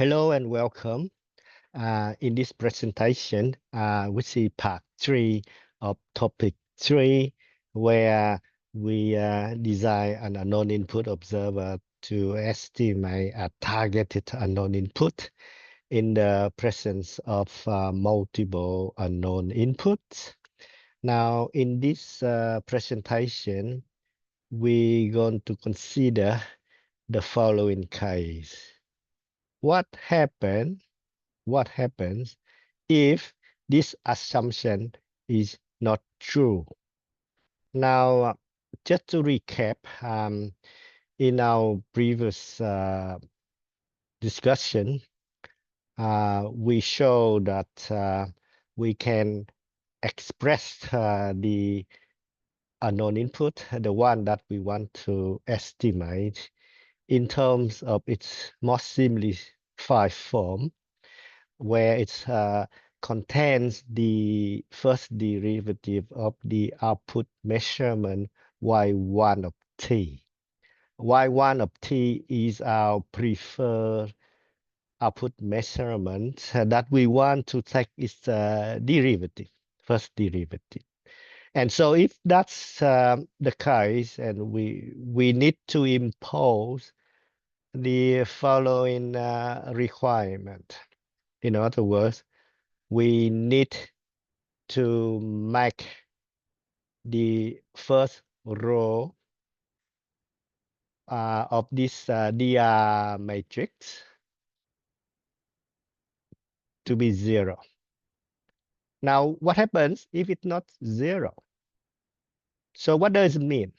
Hello and welcome. In this presentation, we see part 3 of topic 3, where we design an unknown input observer to estimate a targeted unknown input in the presence of multiple unknown inputs. Now, in this presentation, we're going to consider the following case. What happens if this assumption is not true? Now, just to recap, in our previous discussion, we showed that we can express the unknown input, the one that we want to estimate, in terms of its most simplified form, where it contains the first derivative of the output measurement y1 of t. y1 of t is our preferred output measurement that we want to take its derivative, first derivative. And so if that's the case, and we need to impose the following requirement. In other words, we need to make the first row of this DR matrix to be 0. Now, what happens if it's not 0? So what does it mean?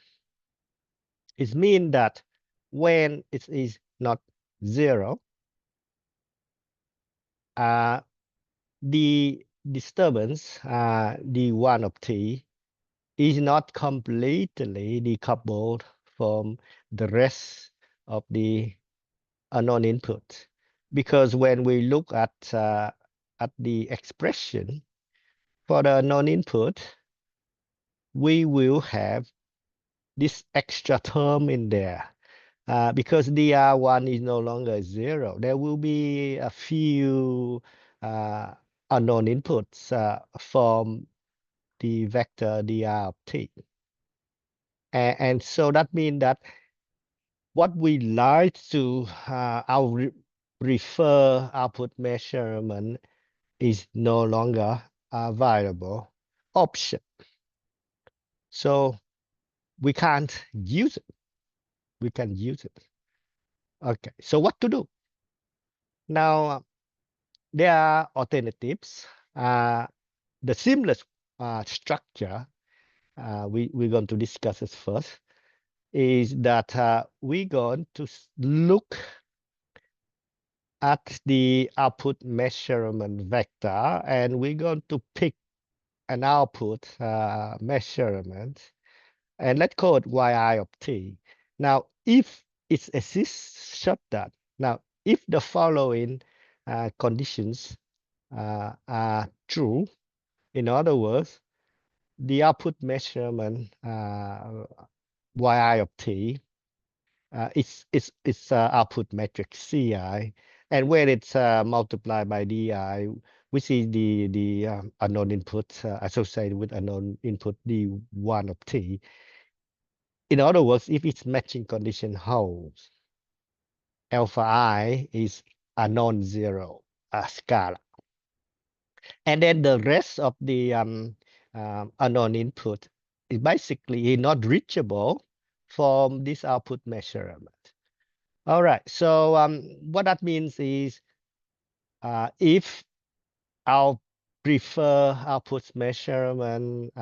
It means that when it is not 0, the disturbance, d1 of t, is not completely decoupled from the rest of the unknown input. Because when we look at the expression for the unknown input, we will have this extra term in there. Because dr1 is no longer 0, there will be a few unknown inputs from the vector dr of t. And so that means that what we like to refer output measurement is no longer a viable option. So we can't use it. We can use it. Okay, so what to do? Now, there are alternatives. The simplest structure we're going to discuss it first is that we're going to look at the output measurement vector, and we're going to pick an output measurement, and let's call it yi of t. Now, if it exists such that, now, if the following conditions are true, in other words, the output measurement yi of t, it's output matrix Ci, and when it's multiplied by di, we see the unknown input associated with unknown input d1 of t. In other words, if its matching condition holds, alpha I is a non-zero scalar. And then the rest of the unknown input is basically not reachable from this output measurement. All right, so what that means is if our preferred output measurement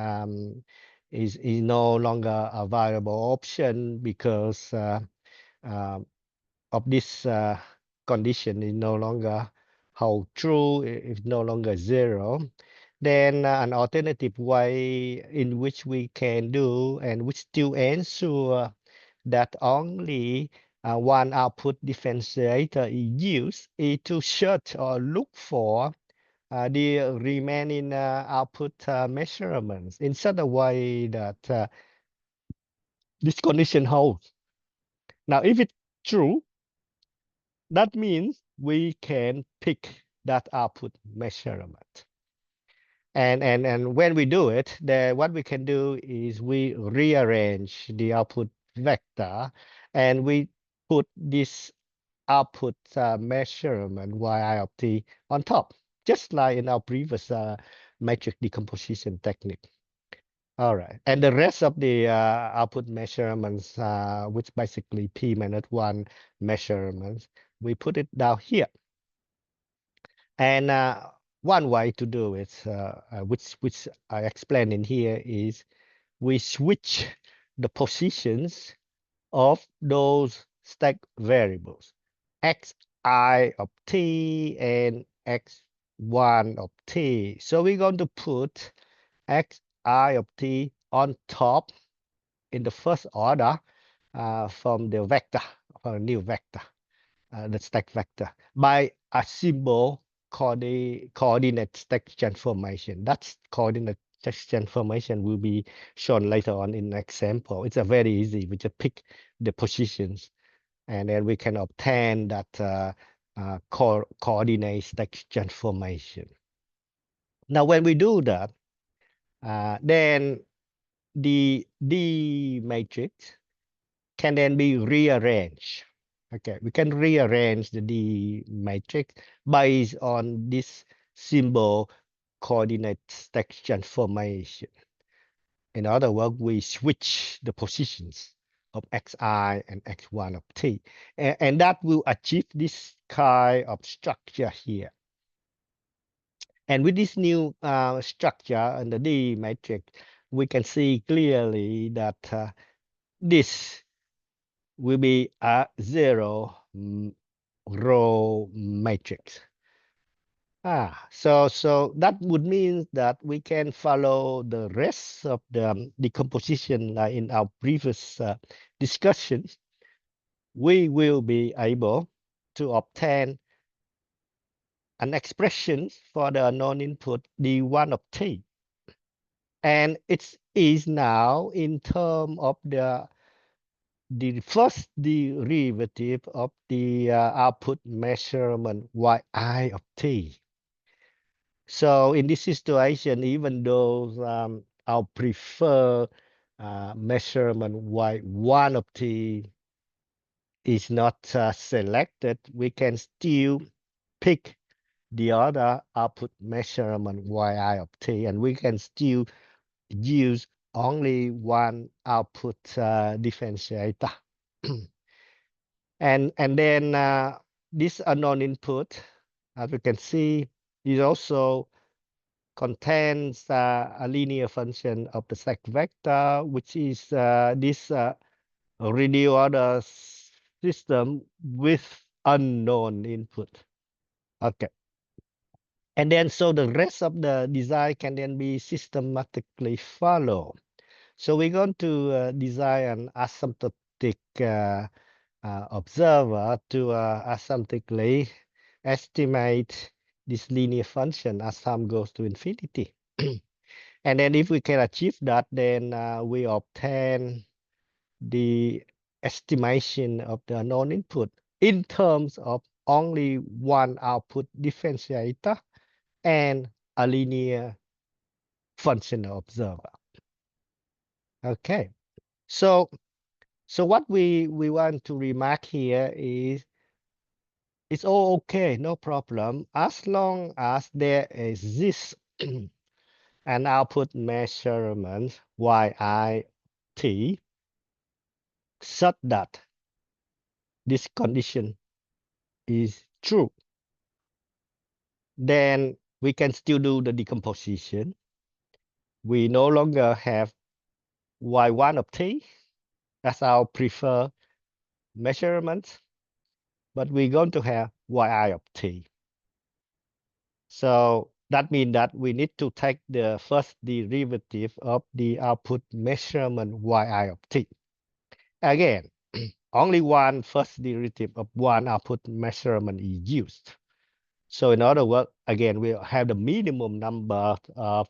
is no longer a viable option because of this condition is no longer hold true, it's no longer 0, then an alternative way in which we can do and which still ensure that only one output differentiator is used is to search or look for the remaining output measurements in such a way that this condition holds. Now, if it's true, that means we can pick that output measurement. And when we do it, then what we can do is we rearrange the output vector, and we put this output measurement yi of t on top, just like in our previous matrix decomposition technique. All right, and the rest of the output measurements, which basically p minus 1 measurements, we put it down here. And one way to do it, which I explained in here, is we switch the positions of those stack variables, xi of t and x1 of t. So we're going to put xi of t on top in the first order from the vector, from a new vector, the stack vector, by a symbol called the coordinate stack transformation. That coordinate stack transformation will be shown later on in an example. It's a very easy. We just pick the positions, and then we can obtain that coordinate stack transformation. Now, when we do that, then the D matrix can then be rearranged. Okay, we can rearrange the D matrix based on this symbol coordinate stack transformation. In other words, we switch the positions of xi and x1 of t, and that will achieve this kind of structure here. And with this new structure in the D matrix, we can see clearly that this will be a zero row matrix. So that would mean that we can follow the rest of the decomposition in our previous discussions. We will be able to obtain an expression for the unknown input d1 of t. And it is now in terms of the first derivative of the output measurement yi of t. So in this situation, even though our preferred measurement y1 of t is not selected, we can still pick the other output measurement yi of t, and we can still use only one output differentiator. and then this unknown input, as we can see, is also contains a linear function of the stack vector, which is this reduced order system with unknown input. Okay. And then so the rest of the design can then be systematically followed. So we're going to design an asymptotic observer to asymptotically estimate this linear function as time goes to infinity. And then if we can achieve that, then we obtain the estimation of the unknown input in terms of only one output differentiator and a linear functional observer. Okay, so what we want to remark here is it's all okay, no problem, as long as there exists an output measurement yi(t) such that this condition is true. Then we can still do the decomposition. We no longer have y1 of t as our preferred measurement, but we're going to have yi of t. So that means that we need to take the first derivative of the output measurement yi of t. Again, only one first derivative of one output measurement is used. So in other words, again, we have the minimum number of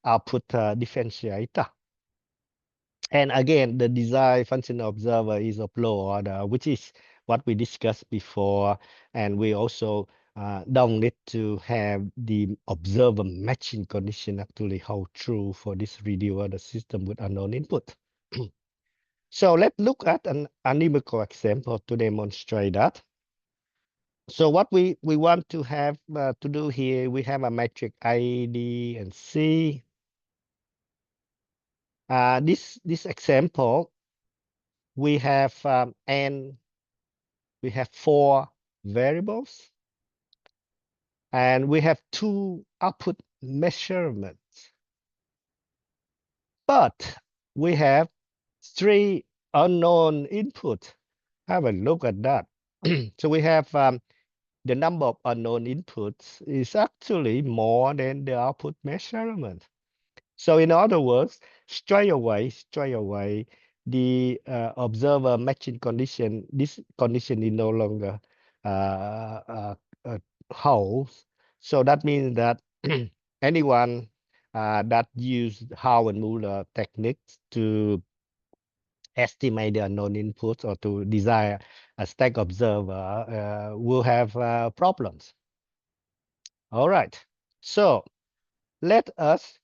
output differentiator. And again, the desired functional observer is of low order, which is what we discussed before. And we also don't need to have the observer matching condition actually hold true for this reduced order system with unknown input. So let's look at an numerical example to demonstrate that. So what we want to have to do here, we have a matrix A, D, and C. This example, we have we have 4 variables, and we have 2 output measurements, but we have 3 unknown input. Have a look at that. So we have the number of unknown inputs is actually more than the output measurement. So in other words, straight away, the observer matching condition, this condition is no longer holds. So that means that anyone that used Howe and Muller techniques to estimate the unknown inputs or to design a stack observer will have problems. All right, so let us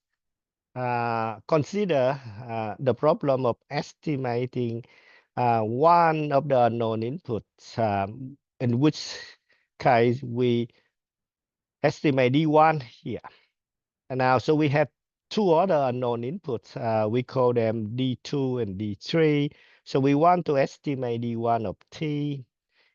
consider the problem of estimating one of the unknown inputs, in which case we estimate D1 here. And now, so we have 2 other unknown inputs. We call them D2 and D3. So we want to estimate D1 of T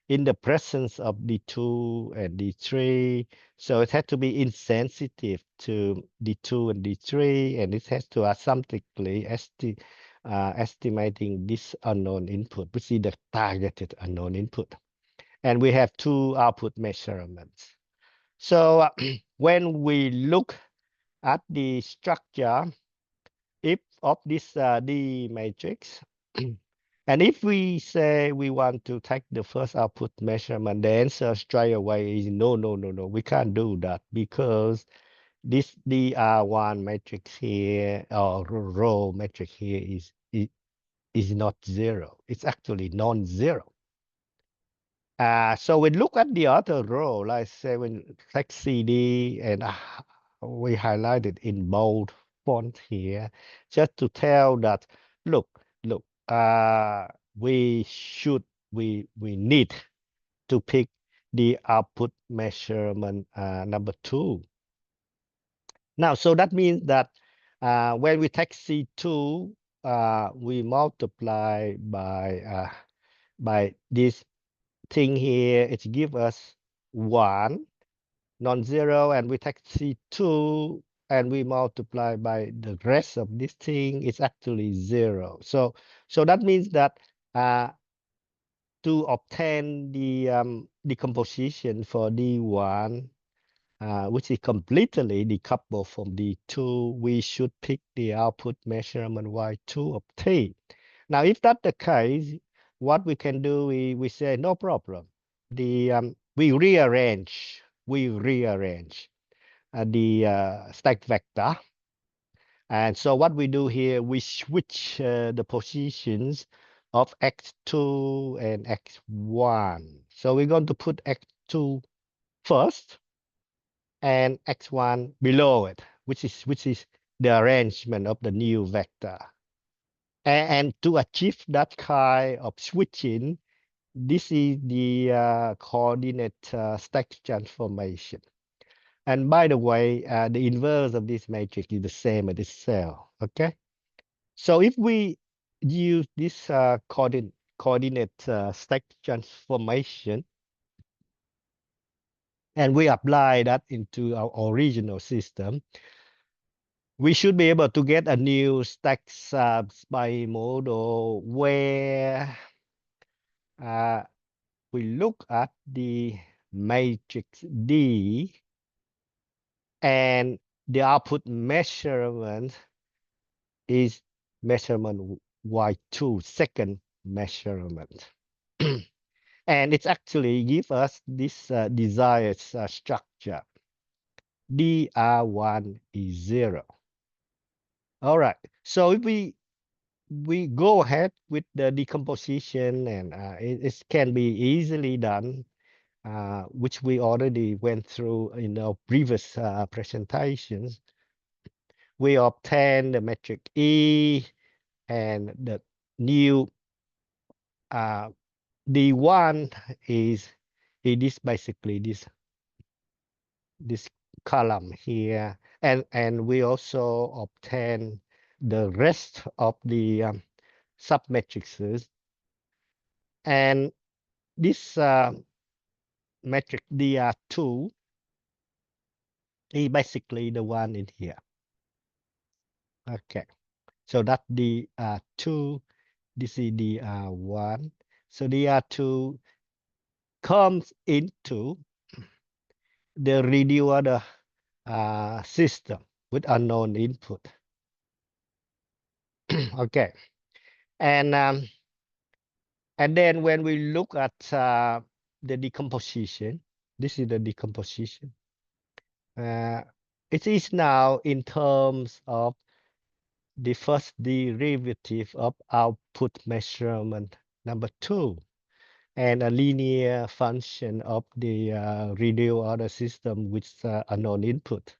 in the presence of D2 and D3. So it has to be insensitive to D2 and D3, and it has to asymptotically estimating this unknown input, which is the targeted unknown input. And we have 2 output measurements. So when we look at the structure if of this D matrix, and if we say we want to take the first output measurement, the answer straight away is no, we can't do that, because this DR1 matrix here, or row matrix here, is not 0. It's actually non-zero. So we look at the other row, like say when take CD, and we highlighted in bold font here, just to tell that, look, we need to pick the output measurement number 2. Now, so that means that when we take C2, we multiply by this thing here, it gives us 1 non-zero, and we take C2 and we multiply by the rest of this thing, it's actually 0. So that means that to obtain the decomposition for D1, which is completely decoupled from D2, we should pick the output measurement Y2 of T. Now, if that's the case, what we can do, we say no problem. We rearrange the stack vector. And so what we do here, we switch the positions of x2 and x1. So we're going to put x2 first and x1 below it, which is the arrangement of the new vector. And to achieve that kind of switching, this is the coordinate stack transformation. And by the way, the inverse of this matrix is the same as this cell, okay? So if we use this coordinate stack transformation, and we apply that into our original system, we should be able to get a new stack by model where we look at the matrix D, and the output measurement is measurement Y2, second measurement. And it's actually give us this desired structure. DR1 is 0. All right, so if we we go ahead with the decomposition, and it can be easily done, which we already went through in our previous presentations. We obtain the metric E, and the new D1 is it is basically this column here, and we also obtain the rest of the submatrices, and this metric DR2 is basically the one in here. Okay, so that DR2, this is DR1. So DR2 comes into the reduced order system with unknown input. Okay, and then when we look at the decomposition, this is the decomposition. It is now in terms of the first derivative of output measurement number 2, and a linear function of the reduced order system with unknown input.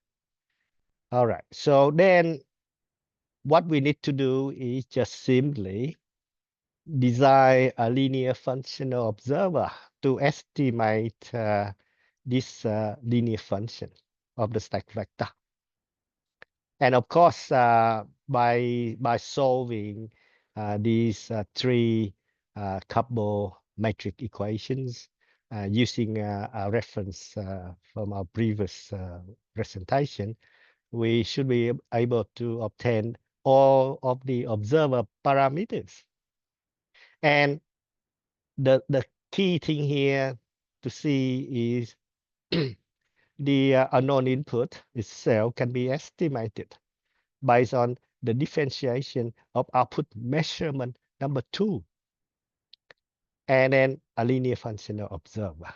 All right, so then what we need to do is just simply design a linear functional observer to estimate this linear function of the stack vector. And of course, by solving these three couple metric equations using a reference from our previous presentation, we should be able to obtain all of the observer parameters. And the key thing here to see is the unknown input itself can be estimated based on the differentiation of output measurement number 2, and then a linear functional observer.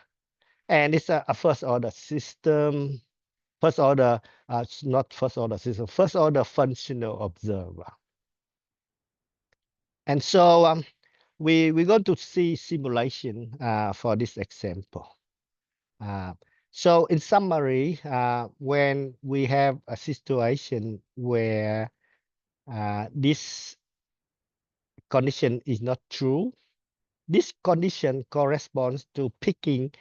And it's a first order system, first order, not first order system, first order functional observer. And so we're going to see simulation for this example. So in summary, when we have a situation where this condition is not true, this condition corresponds to picking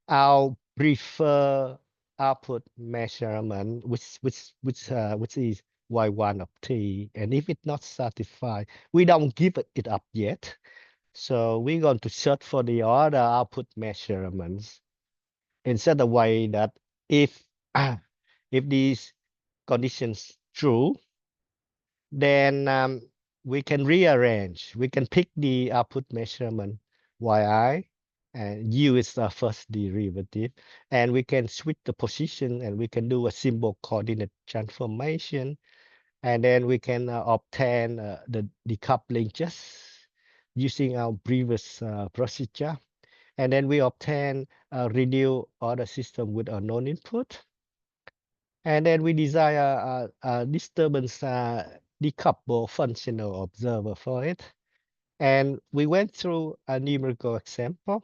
our preferred output measurement, which is y1 of t. And if it's not satisfied, we don't give it up yet. So we're going to search for the other output measurements in such a way that if these conditions true, then we can rearrange. We can pick the output measurement yi, and u is the first derivative, and we can switch the position, and we can do a symbol coordinate transformation, and then we can obtain the decoupling just using our previous procedure, and then we obtain a reduced order system with a known input, and then we design a disturbance decoupled functional observer for it. And we went through a numerical example,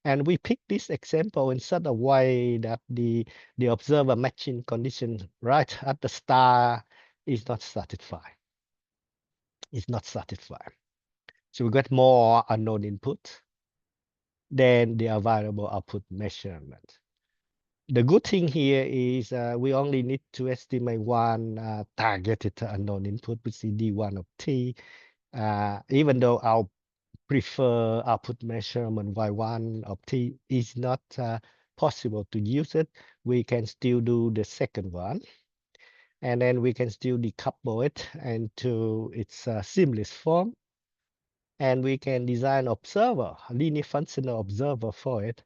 and we picked this example in such a way that the observer matching condition right at the start is not satisfied. It's not satisfied. So we got more unknown input than the available output measurement. The good thing here is we only need to estimate one targeted unknown input, which is D1 of t, even though our preferred output measurement y1 of t is not possible to use it. We can still do the second one, and then we can still decouple it into its seamless form, and we can design observer, a linear functional observer for it,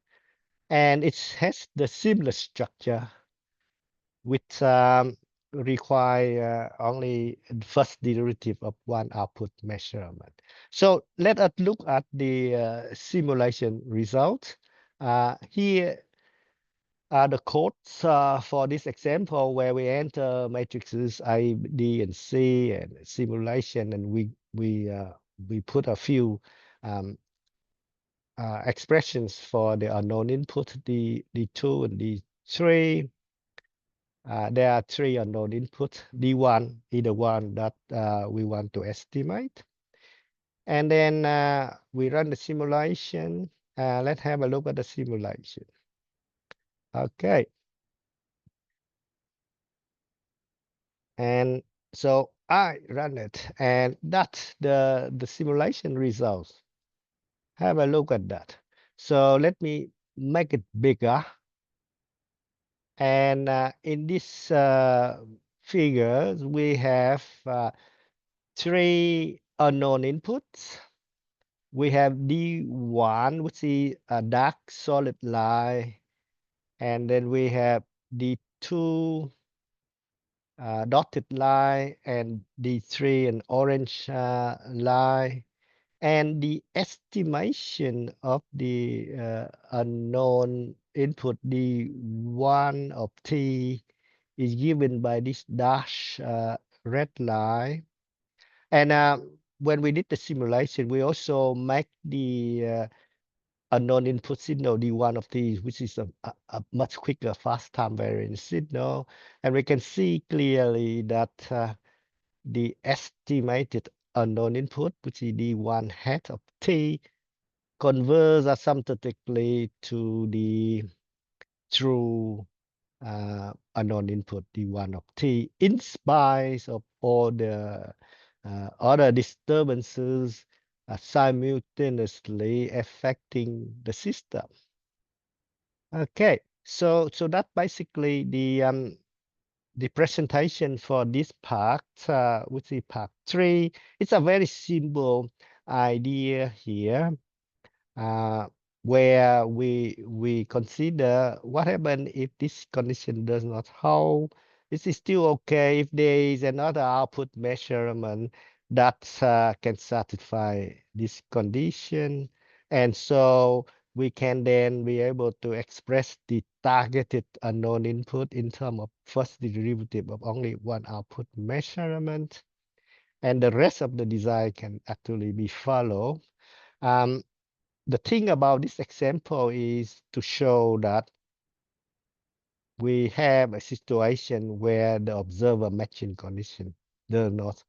and it has the seamless structure which require only the first derivative of one output measurement. So let us look at the simulation result. Here are the codes for this example where we enter matrices A, D, and C, and simulation, and we put a few expressions for the unknown input, D2 and D3. There are 3 unknown inputs, D1, either one that we want to estimate. And then we run the simulation. Let's have a look at the simulation. Okay. And so I run it, and that's the simulation results. Have a look at that. So let me make it bigger. And in this figure, we have 3 unknown inputs. We have D1, which is a dark solid line, and then we have D2 dotted line, and D3 an orange line. And the estimation of the unknown input D1 of T is given by this dash red line. And when we did the simulation, we also make the unknown input signal D1 of T, which is a much quicker fast time variance signal. And we can see clearly that the estimated unknown input, which is D1 hat of T, converts asymptotically to the true unknown input D1 of T, in spite of all the other disturbances simultaneously affecting the system. Okay, so that's basically the presentation for this part, which is part 3. It's a very simple idea here, where we consider what happens if this condition does not hold. This is still okay if there is another output measurement that can satisfy this condition. And so we can then be able to express the targeted unknown input in terms of first derivative of only one output measurement. And the rest of the design can actually be followed. The thing about this example is to show that we have a situation where the observer matching condition does not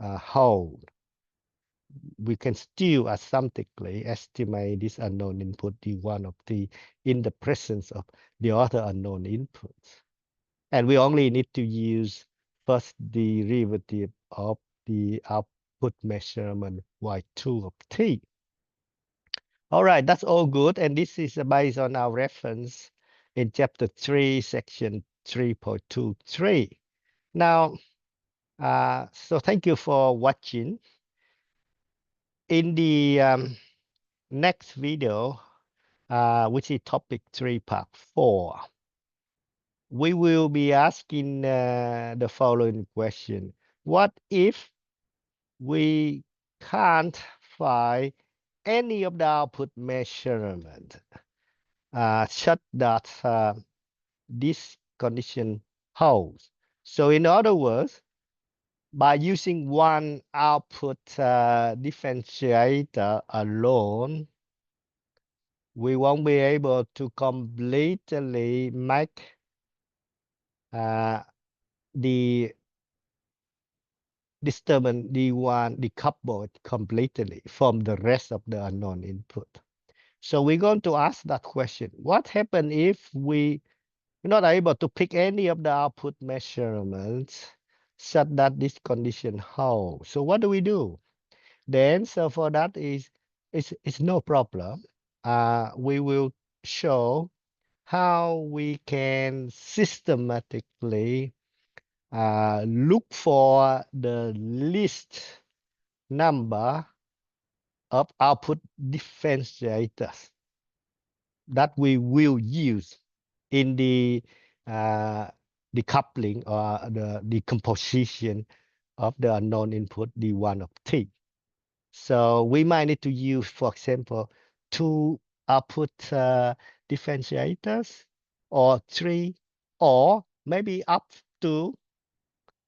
hold. We can still asymptotically estimate this unknown input D1 of T in the presence of the other unknown inputs. And we only need to use first derivative of the output measurement Y2 of T. All right, that's all good. And this is based on our reference in chapter 3, section 3.23. Now, so thank you for watching. In the next video, which is topic 3, part 4, we will be asking the following question. What if we can't find any of the output measurement such that this condition holds? So in other words, by using one output differentiator alone, we won't be able to completely make the disturbance D1 decoupled completely from the rest of the unknown input. So we're going to ask that question. What happens if we're not able to pick any of the output measurements such that this condition holds? So what do we do? The answer for that is it's no problem. We will show how we can systematically look for the least number of output differentiators that we will use in the decoupling or the decomposition of the unknown input D1 of T. So we might need to use, for example, 2 output differentiators, or 3, or maybe up to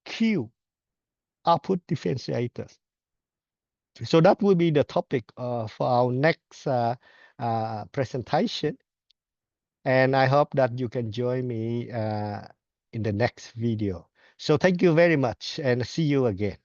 Q output differentiators. So that will be the topic for our next presentation. And I hope that you can join me in the next video. So thank you very much and see you again.